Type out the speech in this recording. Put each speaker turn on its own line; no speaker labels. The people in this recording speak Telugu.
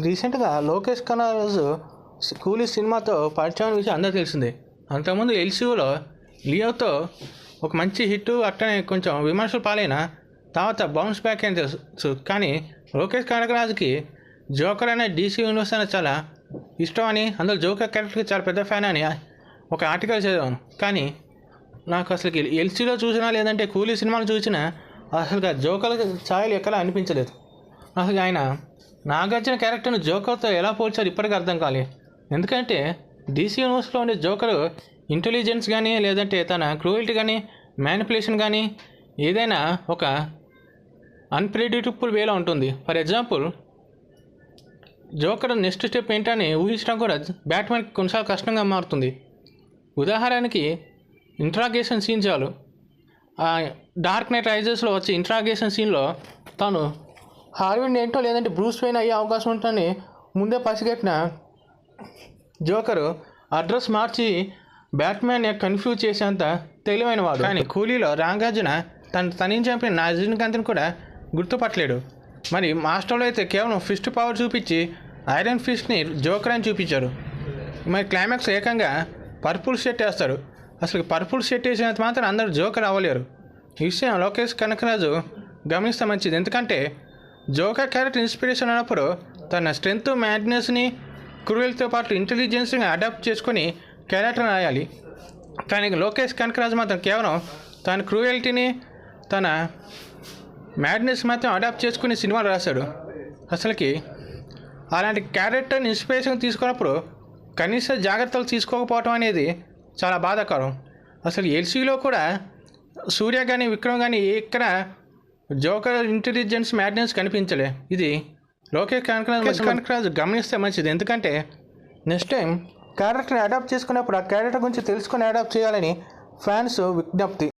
రీసెంట్గా లోకేష్ కనగరాజు కూలీ సినిమాతో పరిచయం విషయం అందరూ తెలిసిందే. అంతకుముందు ఎల్సీయూలో లియోతో ఒక మంచి హిట్ అట్టనే కొంచెం విమర్శలు పాలైన తర్వాత బౌన్స్ బ్యాక్ అని తెలుసు. కానీ లోకేష్ కనగరాజుకి జోకర్ అనే డీసీ యూనివర్స్ అనేది చాలా ఇష్టం అని, అందులో జోకర్ క్యారెక్టర్కి చాలా పెద్ద ఫ్యాన్ అని ఒక ఆర్టికల్ చదివాను. కానీ నాకు అసలుకి ఎల్సీలో చూసినా లేదంటే కూలీ సినిమాలు చూసినా అసలు జోకర్ ఛాయలు ఎక్కడా అనిపించలేదు. అసలు ఆయన నాగార్జున క్యారెక్టర్ను జోకర్తో ఎలా పోల్చారు ఇప్పటికీ అర్థం కాలేదు. ఎందుకంటే డీసీ యూనివర్స్లో ఉండే జోకరు ఇంటెలిజెన్స్ కానీ లేదంటే తన క్రూయల్టీ కానీ మ్యానిపులేషన్ కానీ ఏదైనా ఒక అన్ప్రెడిక్టబుల్ వేలో ఉంటుంది. For example joker next step ఏంటని ఊహించడం కూడా బ్యాట్మెన్కి కొన్నిసార్లు కష్టంగా మారుతుంది. ఉదాహరణకి ఇంట్రాగేషన్ సీన్ చాలు. డార్క్ నైట్ రైజెస్లో వచ్చే ఇంట్రాగేషన్ సీన్లో తాను హార్విన్ ఏంటో లేదంటే బ్రూస్ వెయిన్ అయ్యే అవకాశం ఉంటుందని ముందే పసిగట్టిన జోకరు అడ్రస్ మార్చి బ్యాట్మ్యాన్ కన్ఫ్యూజ్ చేసేంత తెలివైన వాడు. కానీ కూలీలో నాగార్జున తనని చంపిన రజనీకాంత్ని కూడా గుర్తుపట్టలేడు. మరి మాస్టర్లో అయితే కేవలం ఫిస్ట్ పవర్ చూపించి ఐరన్ ఫిస్ట్ని జోకర్ అని చూపించారు. మరి క్లైమాక్స్ ఏకంగా పర్పుల్ షర్ట్ వేస్తాడు. అసలు పర్పుల్ షర్ట్ వేసినంత మాత్రం అందరూ జోకర్ అవ్వలేరు. ఈ విషయం లోకేష్ కనగరాజు గమనిస్తే మంచిది. ఎందుకంటే జోకర్ క్యారెక్టర్ ఇన్స్పిరేషన్ అన్నప్పుడు తన స్ట్రెంగ్త్, మ్యాడ్నెస్ని, క్రూయల్తో పాటు ఇంటెలిజెన్స్ని అడాప్ట్ చేసుకొని క్యారెక్టర్ రాయాలి. కానీ లోకేష్ కనగరాజు మాత్రం కేవలం తన క్రూయల్టీని, తన మ్యాడ్నెస్ మాత్రం అడాప్ట్ చేసుకుని సినిమాలు రాశాడు. అసలుకి అలాంటి క్యారెక్టర్ని ఇన్స్పిరేషన్ తీసుకున్నప్పుడు కనీస జాగ్రత్తలు తీసుకోకపోవటం అనేది చాలా బాధాకరం. అసలు ఎల్సీలో కూడా సూర్య కానీ విక్రమ్ కానీ ఎక్కడ జోకర్ ఇంటెలిజెన్స్ మ్యాడ్నెస్ కనిపించలే. ఇది లోకేష్ కనగరాజు గమనిస్తే మంచిది. ఎందుకంటే నెక్స్ట్ టైం క్యారెక్టర్ని అడాప్ట్ చేసుకున్నప్పుడు ఆ క్యారెక్టర్ గురించి తెలుసుకొని అడాప్ట్ చేయాలని ఫ్యాన్స్ విజ్ఞప్తి.